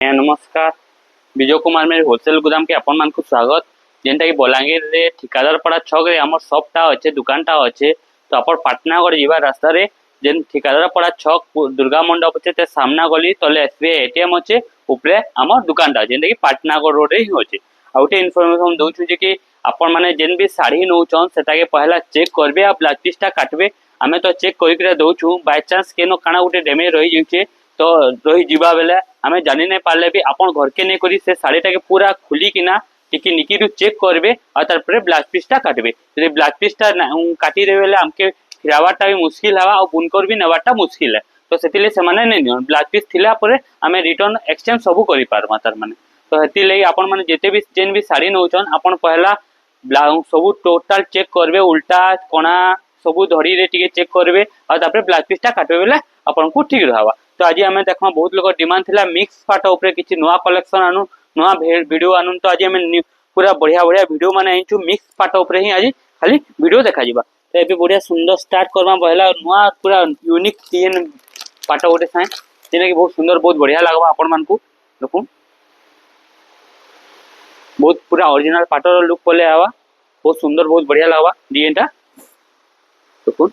नमस्कार। विजय कुमार मेरे होलसेल गोदाम के आपण मान स्वागत। जेनटा कि बलांगीर रे ठिकादार पड़ा छक रे हमर शॉपटा अच्छे दुकानटा अच्छे। तो आपण पाटनागढ़ जीवा रास्ता रे जेन ठिकादार पड़ा छक दुर्गा मंडप अच्छे ते सामना गली तले एसबीआई एटीएम अच्छे ऊपरे हमर दुकानटा जेनटा कि पाटनागढ़ रोड रे ही अच्छे। आ गोटे इनफॉरमेशन दउछु जे कि आपण माने जेन भी साड़ी नउछन सेटा के पहला चेक करबे आ ब्लाउज पीसटा काटबे। आमे तो चेक करिक दउछु बाय चांस केनो काना गोटे डैमेज रही जाउछे तो रही जीवा बेले आमे जानि नहीं पारले भी आपण घर के नहीं करी से साड़ीटा के पूरा खुली किना टिकी निकी चेक करबे और तारपरे ब्लाउज पीसटा काटबे। यदि ब्लाउज पीसटा काटी देबे बेले हमके फिरावाटा भी मुश्किल हवा और बुनकर भी नेवाटा मुश्किल है। तो सेतिले से माने नहीं नियन ब्लाउज पीस थिला परे आमे रिटर्न एक्सचेंज सब करि पारमा तार माने। तो हेति लई आपण माने जेते भी जेन भी साड़ी नउछन आपण पहला ब्लाउज सब टोटल चेक करबे उल्टा कोना सब धड़ी रे टिके चेक करबे और तारपरे ब्लाउज पीसटा काटबे बेले आपण को ठीक रहवा। तो आज आम देखा बहुत लोग डिमांड थिला मिक्स पाट उपरे किछि नुआ कलेक्शन आनु नुआ वीडियो आनु। तो आज आम पूरा बढ़िया बढ़िया वीडियो माने आइछु मिक्स पाट उपरे ही आज खाली वीडियो देखा जिबा। तो एबे बढ़िया सुंदर स्टार्ट करबा पहला नुआ पूरा यूनिक तीन पाट गोटे साए जेना कि बहुत सुंदर बहुत बढ़िया लागबा आपण मान को देखु बहुत पूरा ओरिजिनल पाटर लुक पले आवा बहुत सुंदर बहुत बढ़िया लागबा डिजाइनटा देखु।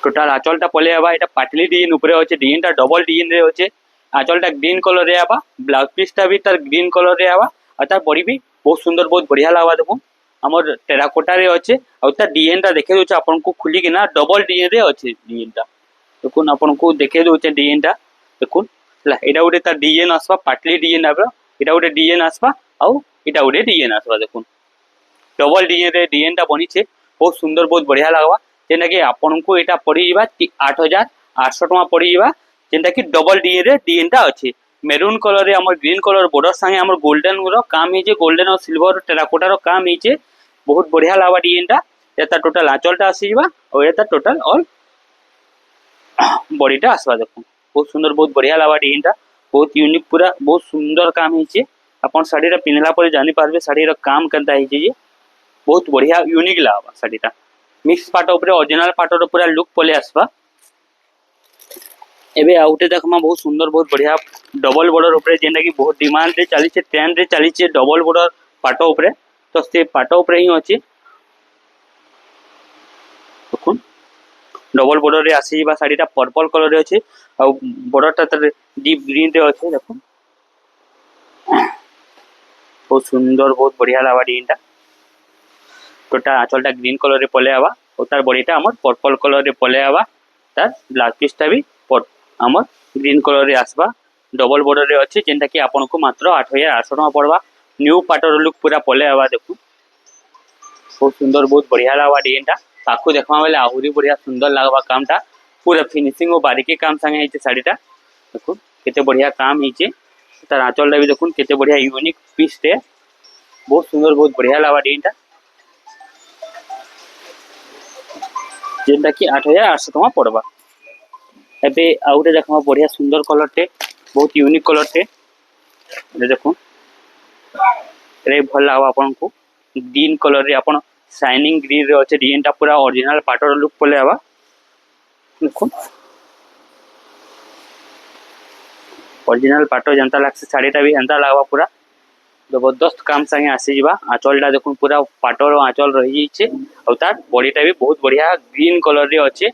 टोटाल आंचलटा पले आवा एटा पाटली डिजाइन ऊपर अच्छे डिजाइनटा डबल डिजाइन रे अच्छे। आंचलटा ग्रीन कलर रे आवा ब्लाउज पीसटा भी तार ग्रीन कलर रे आवा और तार बॉडी भी बहुत सुंदर बहुत बढ़िया लागबा। देखो हमर टेराकोटा रे अच्छे और तार डिजाइनटा देखे दोछ आपन को खुली किना डबल डिजाइन रे अच्छे डिजाइनटा देखुन आपन को देखे दोछ डिजाइनटा देखुन ला एटा गोटे तार डिजाइन आसबा पाटली डिजाइन आबा एटा गोटे डिजाइन आसबा और एटा गोटे डिजाइन आसबा देखुन डबल डिजाइन रे डिजाइनटा बनिछे बहुत सुंदर बहुत बढ़िया लागबा। जेनटा कि आपन को एटा पड़ी जीवा 8800 टका पड़ी जीवा जेनटा कि डबल डिजाइन रे डिजाइनटा अच्छे मेरून कलर रे हमर ग्रीन कलर बॉर्डर संगे हमर गोल्डन रो काम हिचे गोल्डन और सिल्वर टेराकोटा रो काम हिचे बहुत बढ़िया लागबा डिजाइनटा। एता टोटल आंचलटा आसी जीवा और एता टोटल ऑल बॉडीटा आसबा देखो बहुत सुंदर बहुत बढ़िया लागबा डिजाइनटा बहुत यूनिक पूरा बहुत सुंदर काम हिचे। आपन साड़ीटा पिनला पर जानि पारबे साड़ी रो काम केनता हिचे जे बहुत बढ़िया यूनिक लागबा साड़ीटा मिक्स पाट उपरे ओरिजिनल पाटर पूरा लुक पले आसबा। एबे आउटे देखमा बहुत सुंदर बहुत बढ़िया डबल बॉर्डर उपरे जेंटा कि बहुत डिमांड रे चली छे ट्रेंड रे चली छे डबल बॉर्डर पाट उपरे। तो से पाट उपरे ही अछि देखुन डबल बॉर्डर रे आसी बा साड़ीटा पर्पल कलर रे अछि आ बॉर्डरटा तर डीप ग्रीन रे अछि देखुन बहुत सुंदर बहुत बढ़िया लावा डिजाइनटा। टोटल आंचलटा ग्रीन कलर रे पले आवा और तार बॉडीटा हमर पर्पल कलर रे पले आवा तार ब्लाउज पीसटा भी हमर ग्रीन कलर रे आसबा डबल बॉर्डर रे अछि जेंटा कि आपन को मात्र 8800 टका पड़वा न्यू पाटर लुक पूरा पले आवा देखु बहुत सुंदर बहुत बढ़िया लागबा डिजाइनटा। पाखु देखमा बेले आहुरी बढ़िया सुंदर लागबा कामटा पूरा फिनिशिंग और बारीकी काम संगे हिचे साड़ीटा देखु केते बढ़िया काम हिचे तार आंचलटा भी देखुन केते बढ़िया यूनिक पीस टे बहुत सुंदर बहुत बढ़िया लागबा डिजाइनटा जेनटा कि 8800 टका पड़वा। एबे आउटे देखमा बढ़िया सुंदर कलर टे बहुत यूनिक कलर टे देखो रे भल लागबा आपन को ग्रीन कलर रे आपन शाइनिंग ग्रीन रे अच्छे डिजाइनटा पूरा ओरिजिनल पाटर लुक पले आवा देखो ओरिजिनल पाटर जनता लागसे साड़ीटा भी हंता लागबा पूरा जबरदस्त काम संगे आसी जीवा। आंचलटा देखुन पूरा पाटर आंचल रही छे और तार बॉडीटा भी बहुत बढ़िया ग्रीन कलर रे अच्छे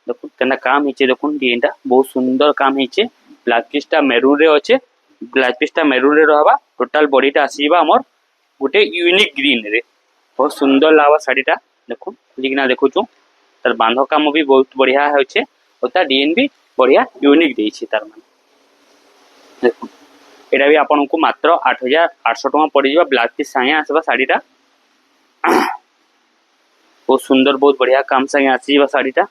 देखुन केना काम हिचे देखुन डिजाइनटा बहुत सुंदर काम हिचे ब्लाउज पीसटा मेरून रे अच्छे ब्लाउज पीसटा मेरून रे रहबा टोटल बॉडीटा आसी जीवा हमर गोटे यूनिक ग्रीन रे बहुत सुंदर लागबा साड़ीटा देखुन खुलिकिना देखुछु तार बांधो काम भी बहुत बढ़िया होचे और तार डिजाइन भी बढ़िया यूनिक देइछे तार माने देखुन एटा भी आपन को मात्र 8800 टका पड़ी जीवा ब्लाउज पीस संगे आसबा साड़ीटा बहुत सुंदर बहुत बढ़िया काम संगे आसी जीवा साड़ीटा।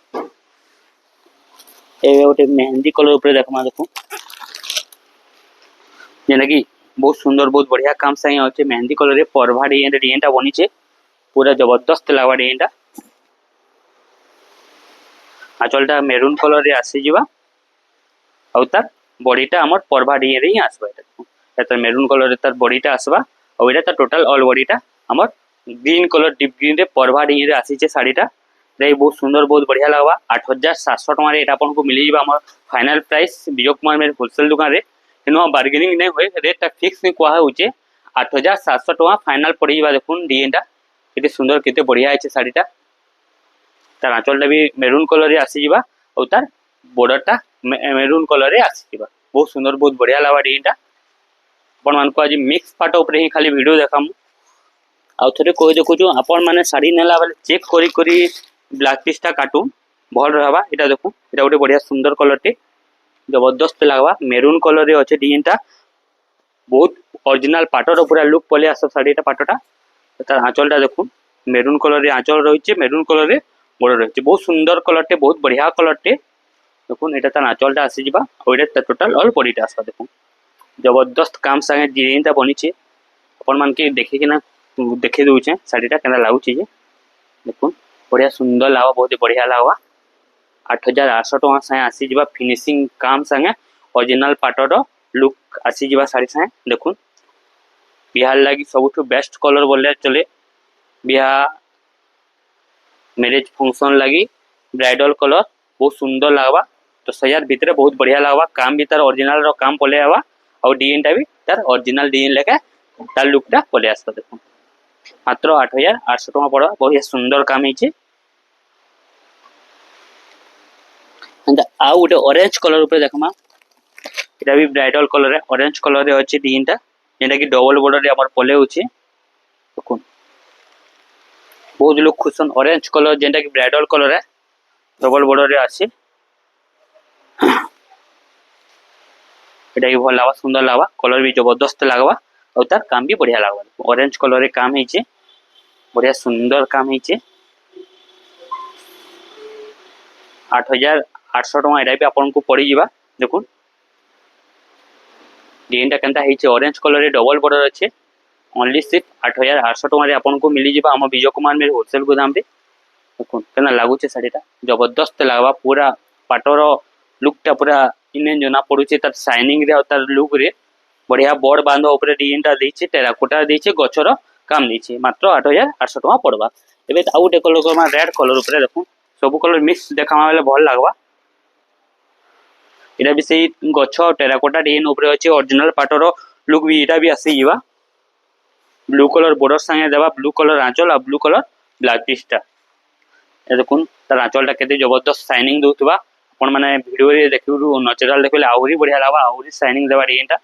ए गोटे मेहंदी कलर ऊपर देखमा देखो जेना कि बहुत सुंदर बहुत बढ़िया काम संगे अच्छे मेहंदी कलर रे परभा डिजाइनटा बनी छे पूरा जबरदस्त लागबा डिजाइनटा। आंचलटा मेरून कलर रे आसी जीवा और तार बॉडीटा हमर परभा डिजाइन रे ही आसबा एटा मेरून कलर रे तार बॉडीटा आसबा और एटा टोटल ऑल बॉडीटा हमर ग्रीन कलर डीप ग्रीन रे परभा डिजाइन रे आसी छे साड़ीटा बहुत सुंदर बहुत बढ़िया लगवा 8700 टଙ୍କା रे एटा आपन को मिली जिबा हमर फाइनल प्राइस विजय कुमार मेरे होलसेल दुकान रे एनो बार्गेनिंग नै होय रेट ता फिक्स नै कोहा होचे 8700 टଙ୍କା फाइनल पड़ी जिबा देखुन डिजाइन ता केते सुंदर केते बढ़िया है साड़ी ता तार आंचल टा भी मेरून कलर रे आसी जिबा और तार बॉर्डर टा मेरून कलर रे आसी जिबा बहुत सुंदर बहुत बढ़िया लगवा डिजाइन ता अपन मान को आज मिक्स पाट ऊपर ही खाली वीडियो देखामु आउ थरे कहि देखु जो अपन माने साड़ी नेला बेले चेक करी करी ब्लैक पीस टा काटू भल रहबा एटा देखु एटा गोटे बढ़िया सुंदर कलर टे जबरदस्त लगवा मेरून कलर रे अछि डिजाइन ता बहुत ओरिजिनल पाटर पूरा लुक पले आस साड़ीटा पाटटा तार आंचलटा देखु मेरून कलर रे आंचल रहिছে मेरून कलर रे बॉर्डर रहिছে बहुत सुंदर कलर टे बहुत बढ़िया कलर टे देखुन एटा तार आंचलटा आसी जिबा और एटा टोटल ऑल बॉडीटा आसा देखुन जबरदस्त काम संगे डिजाइनटा बनिছে अपन मान के देखि कि ना देखे दउछे साड़ीटा केना लागुଛି जे देखुन बढ़िया सुंदर लागवा बहुत बढ़िया लागवा 8800 टଙ୍କା संगे आसी जिबा फिनिशिंग काम संगे ओरिजिनल पाटर लुक आसी जिबा साड़ी संगे देखुन बिहार लागी सबुठु बेस्ट कलर बोले चले बिहार मैरिज फंक्शन लगी ब्राइडल कलर बहुत सुंदर लगवा तो 1000 भीतर बहुत बढ़िया लगवा काम भी तार ओरिजिनल रो काम पले आवा और डिजाइन टा भी तार ओरिजिनल डिजाइन लेके तार लुक टा पले आसा देखो मात्र 8800 टଙ୍କା पड़ा बहुत सुंदर काम हिचे अंत आ गोटे ऑरेंज कलर ऊपर देखमा एटा भी ब्राइडल कलर रे ऑरेंज कलर रे अछि डिजाइन टा जेटा कि डबल बॉर्डर रे हमर पले होछि देखुन बहुत लोग खुशन ऑरेंज कलर जेटा कि ब्राइडल कलर है डबल बॉर्डर रे आसी एटा भी भल लागवा सुंदर लागवा कलर भी जबरदस्त लागवा और तार काम भी बढ़िया लागवा ऑरेंज कलर रे काम हिचे बढ़िया सुंदर काम हिचे 8800 टଙ୍କା एटा भी आपन को पड़ी जिबा देखुन डिजाइन टा केनता हिचे ऑरेंज कलर रे डबल बॉर्डर अछि ओनली सिर्फ 8800 टଙ୍କା रे आपन को मिली जिबा हम विजय कुमार मेरे होलसेल गोदाम रे देखुन केना लागुचे साड़ीटा जबरदस्त लागवा पूरा पाटर लुक टा पूरा इने जना पडुचे तार शाइनिंग रे और तार लुक रे बढ़िया बोर्ड बांधो ऊपर डिजाइन टा देइचे टेराकोटा देइचे गछरो काम देइचे मात्र 8800 टଙ୍କା पड़वा एबे आ गोटे कलर को रेड कलर ऊपर देखुन सब कलर मिक्स देखामा बेले भल लागवा एटा भी सेही गछ टेराकोटा डिजाइन ऊपर अछि ओरिजिनल पाटर लुक भी एटा भी आसी जिबा ब्लू कलर बॉर्डर संगे देबा ब्लू कलर आंचल और ब्लू कलर ब्लैक पीसटा ए देखुन तार आंचलटा केते जबरदस्त शाइनिंग दोतबा अपन माने वीडियो रे देखिबु नेचुरल देखले आहुरी बढ़िया लागबा आहुरी शाइनिंग देबा डिजाइनटा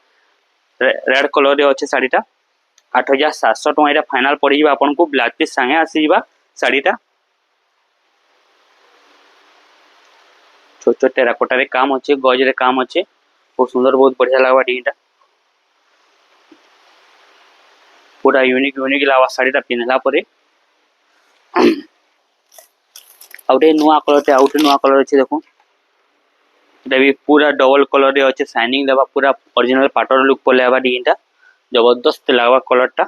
रेड कलर रे अछि साड़ीटा 8700 टଙ୍କା एटा फाइनल पड़ी जिबा अपन को ब्लैक पीस संगे आसी जिबा साड़ीटा छोट छोट टेराकोटा रे काम अछि गज रे काम अछि बहुत सुंदर बहुत बढ़िया लागबा डिजाइनटा पूरा यूनिक यूनिक लावा साड़ीटा पिनला परे आउटे नुआ कलर अछि देखो एटा भी पूरा डबल कलर रे अछि शाइनिंग देबा पूरा ओरिजिनल पाटर लुक पले आबा डिजाइनटा जबरदस्त लागबा कलरटा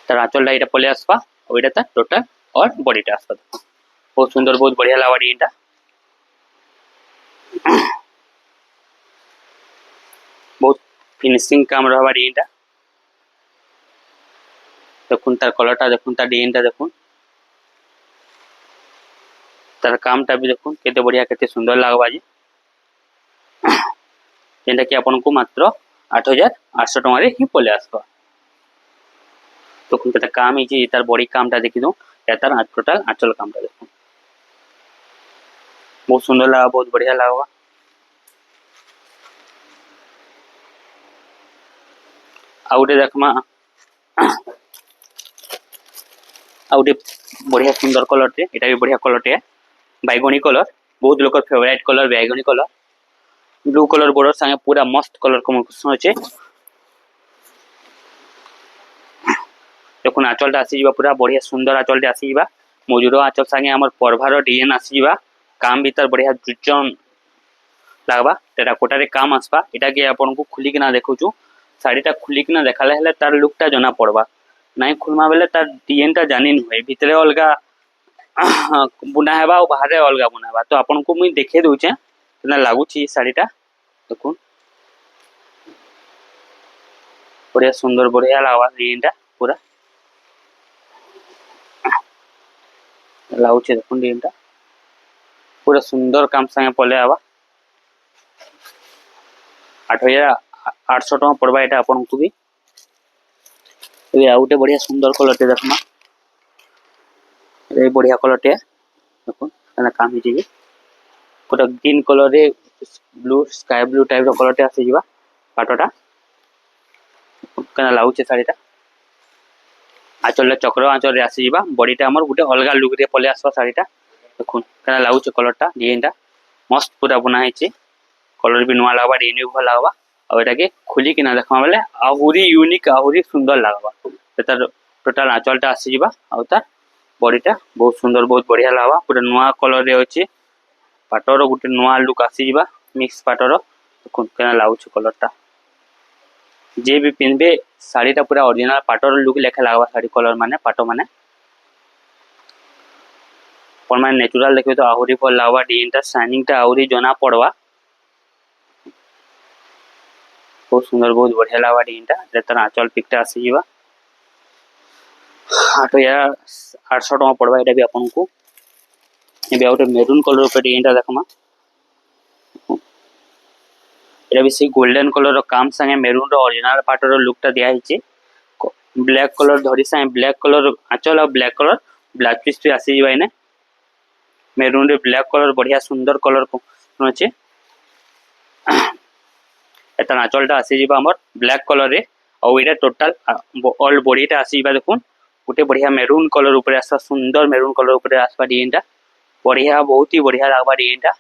तार आंचलटा एटा पले आसबा और एटा ता टोटल और बॉडीटा आसबा बहुत सुंदर बहुत बढ़िया लागबा डिजाइनटा बहुत फिनिशिंग काम रहबा डिजाइनटा देखुन तार कलरटा देखुन तार डिजाइनटा देखुन तार कामटा भी देखुन केते बढ़िया केते सुंदर लागबा जी जेंटा कि आपन को मात्र 8800 टଙ୍କା रे ही पले आसबा देखुन केते काम हिची तार बॉडी कामटा देखि दो या तार टोटल आंचल कामटा देखुन बहुत सुंदर लागबा बहुत बढ़िया लागबा आउटे देखमा आउटे बढ़िया सुंदर कलर टे एटा भी बढ़िया कलर टे बैगनी कलर बहुत लोकर फेवरेट कलर बैगनी कलर ब्लू कलर बॉर्डर संगे पूरा मस्त कलर कॉम्बिनेशन अछि देखुन आंचलटा आसी जिबा पूरा बढ़िया सुंदर आंचलटा आसी जिबा मजुरो आंचल संगे हमर परभार डिजाइन आसी जिबा काम भीतर बढ़िया जुचन लागबा टेराकोटा रे काम आसबा एटा के आपन को खुली के ना देखुछु साड़ीटा खुली के ना देखाले हेले तार लुकटा जना पड़बा नहीं खुलमा बेले तार डिजाइनटा जानि न होय भितरे अलगा बुना हेबा और बाहर अलगा बुना हेबा तो आपन को मुई देखे दउचे केना लागुची साड़ीटा देखुन बढ़िया सुंदर बढ़िया लागवा डिजाइन टा पूरा लाउचे देखो डिजाइन टा पूरा सुंदर काम संगे पले आवा 8,800 टका पड़वा एटा आपन को भी आ गोटे बढ़िया सुंदर कलर टे देखमा ए बढ़िया कलर टे देखो एना काम हिची जे पूरा ग्रीन कलर रे ब्लू स्काई ब्लू टाइप रो कलर टे आसी जीवा पाटोटा कना लाउचे साड़ीटा आंचल चक्र आंचल रे आसी जीवा बॉडीटा हमर गुटे अलगा लुक रे पले आसवा साड़ीटा देखुन कना लाउचे कलरटा डिजाइनटा मस्त पूरा बना हेची कलर भी नुआ लागबा डिजाइन भी भल लागबा आ एटा के खुली किना देखमा बेले आहुरी यूनिक आहुरी सुंदर लागबा एतार टोटल आंचलटा आसी जीवा आ तार बॉडीटा बहुत सुंदर बहुत बढ़िया लागबा पूरा नुआ कलर रे अछि पाटोर गुटे नुआ लुक आसी जीवा मिक्स पाटोर देखुन कना लाउचे कलरटा जे भी पिनबे साड़ीटा पूरा ओरिजिनल पाटोर लुक लेखा लागबा साड़ी कलर माने पाटो माने पर माने नेचुरल देखबे तो आहुरी भल लागबा डिजाइनटा शाइनिंगटा आहुरी जना पड़वा बहुत सुंदर बहुत बढ़िया लागबा डिजाइनटा जेतर आंचल पिकटा आसी जीवा 8,800 टका पड़वा एटा भी आपन को एबे आउट मेरून कलर पे डिजाइनटा देखमा एटा भी से गोल्डन कलर रो काम संगे मेरून रो ओरिजिनल पाटोर लुकटा दिया हिची ब्लैक कलर धरी संगे ब्लैक कलर आंचल और ब्लैक कलर ब्लैक पीस भी आसी जीवा इने मेरून रे ब्लैक कलर बढ़िया सुंदर कलर को अछि एता आंचलटा आसी जीवा हमर ब्लैक कलर रे और एटा टोटल ऑल बॉडीटा आसी जीवा देखुन गुटे बढ़िया मेरून कलर ऊपर आसा सुंदर मेरून कलर ऊपर आसबा डिजाइनटा बढ़िया बहुत ही बढ़िया लागबा डिजाइनटा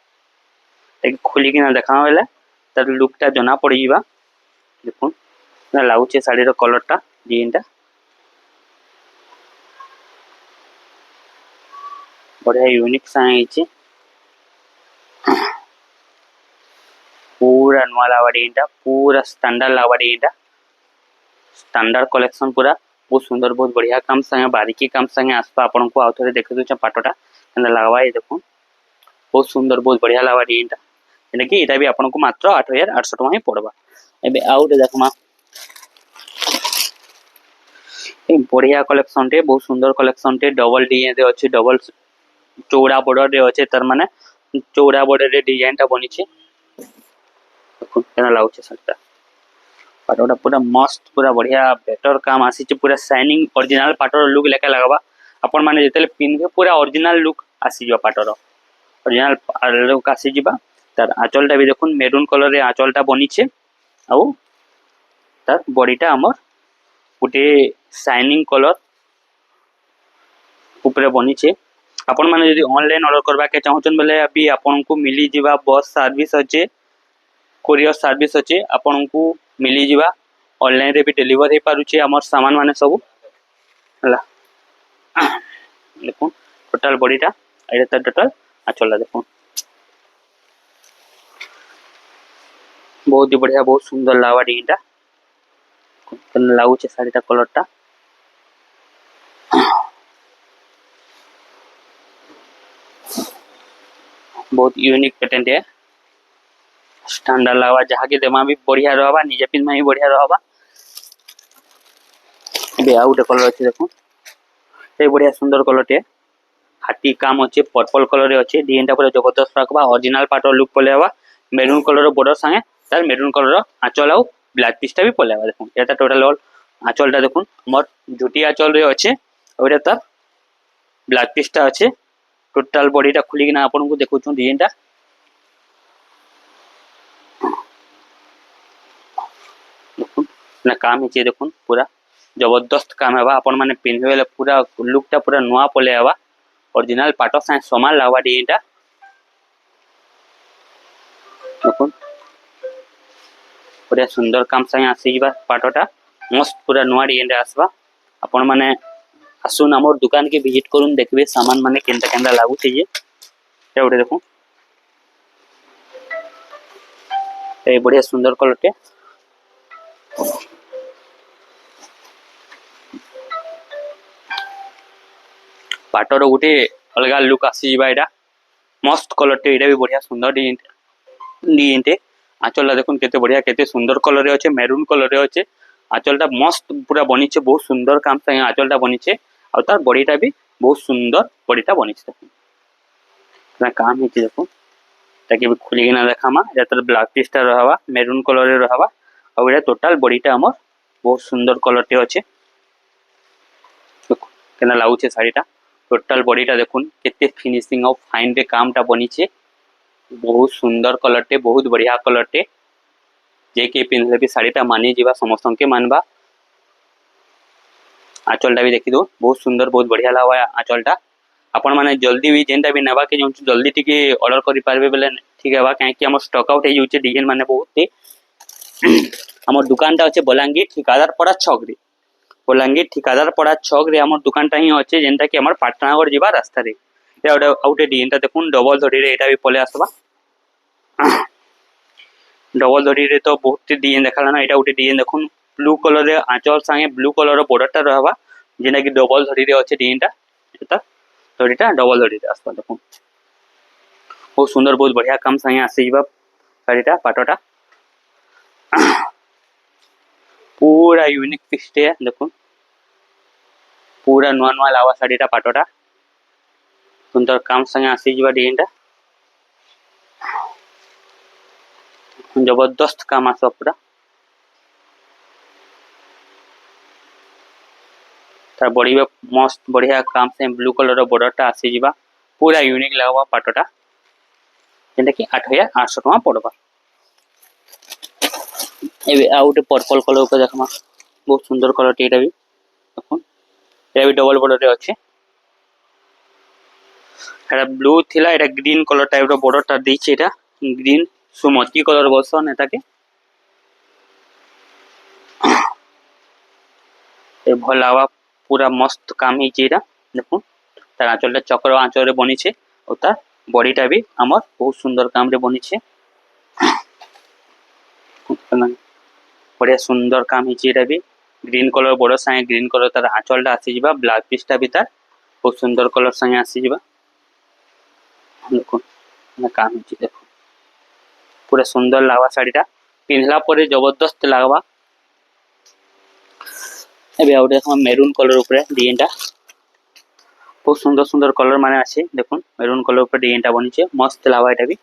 एक खुली किना देखा बेले तार लुकटा जना पड़ जीवा देखुन ना लाउचे साड़ी रो कलरटा डिजाइनटा बढ़िया यूनिक साइज हिची पूरा नुआ लागबा डिजाइनटा पूरा स्टैंडर्ड लागबा डिजाइनटा स्टैंडर्ड कलेक्शन पूरा बहुत सुंदर बहुत बढ़िया काम संगे बारीकी काम संगे आसपा आपन को आउथरे देखे दोछ पाटोटा एंदा लागबा ये देखुन बहुत सुंदर बहुत बढ़िया लागबा डिजाइनटा एने कि एटा भी आपन को मात्र 8,800 टका ही पड़बा एबे आउट देखमा ए बढ़िया कलेक्शन टे बहुत सुंदर कलेक्शन टे डबल डिजाइन रे अछि डबल चौड़ा बॉर्डर रे अछि तार माने चौड़ा बॉर्डर रे डिजाइनटा बनी छै देखुन केना लाउछ सटा पाटोटा पूरा मस्त पूरा बढ़िया बेटर काम आसी छै पूरा शाइनिंग ओरिजिनल पाटोर लुक लेके लगबा अपन माने जेतेले पिनबे पूरा ओरिजिनल लुक आसी जो पाटोर ओरिजिनल लुक आसी जीबा तार आंचलटा भी देखुन मेरून कलर रे आंचलटा बनी छै आ तार बॉडीटा हमर गुटे शाइनिंग कलर ऊपर बनी छे अपन माने यदि ऑनलाइन ऑर्डर करबा के चाहछन बेले अभी आपन को मिली जीवा बस सर्विस अच्छे कोरियर सर्विस अच्छे आपन को मिली जीवा ऑनलाइन रे भी डिलीवर हे पारु छे हमर सामान माने सब हला देखो टोटल बॉडीटा एटा टोटल आचला देखो बहुत ही बढ़िया बहुत सुंदर लागबा डिजाइनटा कन लागुचे साड़ीटा कलरटा बहुत यूनिक पैटर्न है स्टैंडर्ड लागबा जहा के देमा भी बढ़िया रहबा निजे पिन में भी बढ़िया रहबा बे आउट कलर अछि देखो ए बढ़िया सुंदर कलर टे हाथी काम अछि पर्पल कलर रे अछि डिजाइनटा पूरा जबरदस्त रखबा ओरिजिनल पाटो लुक पलेवा मेरून कलर रो बॉर्डर संगे तार मेरून कलर रो आंचल आउ ब्लैक पीसटा भी पलेवा देखो एटा टोटल ऑल आंचलटा देखुन हमर झुटी आंचल रे अछि और एटा ब्लैक पीसटा अछि टोटल बॉडीटा खुली किना आपन को देखु छु डिजाइनटा देखुन ना काम हिचे देखुन पूरा जबरदस्त काम है अपन माने पिनबे बेले पूरा लुकटा पूरा नुआ पले आवा ओरिजिनल पाटो साइ समान लागबा डिजाइनटा देखुन पूरा सुंदर काम साइ आसी जीवा पाटोटा मस्त पूरा नुआ डिजाइन आसबा अपन माने आसुन हमर दुकान के विजिट करून देखबे सामान माने केनता केनता लागु छै जे एटा देखो ए बढ़िया सुंदर कलर के पाटोर गुटे अलगा लुक आसी जीवा एटा मस्त कलर टे एटा भी बढ़िया सुंदर डिजाइन टे आंचल देखुन केते बढ़िया केते सुंदर कलर रे अछि मेरून कलर रे अछि आंचलटा मस्त पूरा बनी बहुत सुंदर काम संगे आंचलटा बनी और तार बॉडीटा भी बहुत सुंदर बॉडीटा बनी काम है देखो ताकि खुलिकिना देखामा तार ब्लाउज पीसटा रहवा मेरून कलर रे रहवा और टोटाल बॉडीटा हमर बहुत सुंदर कलर टे अच्छे केना लागुचे शाड़ीटा टोटाल बॉडीटा देखुन केते फिनिशिंग और फाइन रे कामटा बनी बहुत सुंदर कलर टे बहुत बढ़िया कलर टे जे के पिंधले भी शाड़ीटा मानि जीवा समस्त के मानबा आंचलटा भी देखी दो बहुत सुंदर बहुत बढ़िया लगा आंचलटा आपण माने जल्दी भी जेनटा भी नेबा के जो जल्दी टिके ऑर्डर करि पारबे बेले ठीक है कहीं कि हमर स्टॉक आउट हो जाउचे डिजाइन माने बहुत हमर दुकानटा अच्छे बलांगीर ठिकादार पड़ा छक रे बलांगीर ठिकादार पड़ा छक रे हमर दुकानटा ही अच्छे जेनटा कि हमर पाटनागढ़ जीवा रास्ता रे एटा आउटे डिजाइनटा देखुन डबल धड़ी रे एटा भी पले आसबा डबल धड़ी रे तो बहुत डिजाइन देखाला ना एटा उठे डिजाइन देखुन ब्लू कलर रे आंचल संगे ब्लू कलर रो बॉर्डरटा रहबा जेना कि डबल धड़ी रे अच्छे डिजाइनटा एटा धड़ीटा डबल धड़ी रे आसबा देखुन बहुत सुंदर बहुत बढ़िया काम संगे आसी जीवा शाड़ीटा पाटटा पूरा यूनिक पीसटे देखुन पूरा नुआ नुआ लावा शाड़ीटा पाटटा सुंदर काम संगे आसी जीवा डिजाइनटा जबरदस्त काम आसबा पूरा तार बॉडी में मस्त बढ़िया काम से ब्लू कलर रो बॉर्डरटा आसी जीवा पूरा यूनिक लगवा पाटटा जेंटा कि 8800 टका पड़वा एबे आउट पर्पल कलर को देखमा बहुत सुंदर कलर टेटा भी देखुन एटा भी डबल बॉर्डर रे अछि एटा ब्लू थिला एटा ग्रीन कलर टाइप रो बॉर्डरटा देछि एटा ग्रीन सुमती कलर बसन एटा के ए भलावा पूरा मस्त काम ही एटा देखुन तार आंचलटा चक्र आंचल रे बनी छे और तार बॉडीटा भी हमर बहुत सुंदर काम रे बनी छे बढ़िया सुंदर काम ही एटा भी ग्रीन कलर बॉर्डर संगे ग्रीन कलर तार आंचलटा आसी जीवा ब्लाउज पीसटा भी तार बहुत सुंदर कलर संगे आसी जीवा देखुन काम ही देखो पूरा सुंदर लागवा शाड़ीटा पिंधला परे जबरदस्त लागवा एबे आउट देखो मेरून कलर ऊपर डिजाइनटा बहुत सुंदर सुंदर कलर माने आछे देखुन मेरून कलर ऊपर डिजाइनटा बनिছে मस्त लागवा एटा भी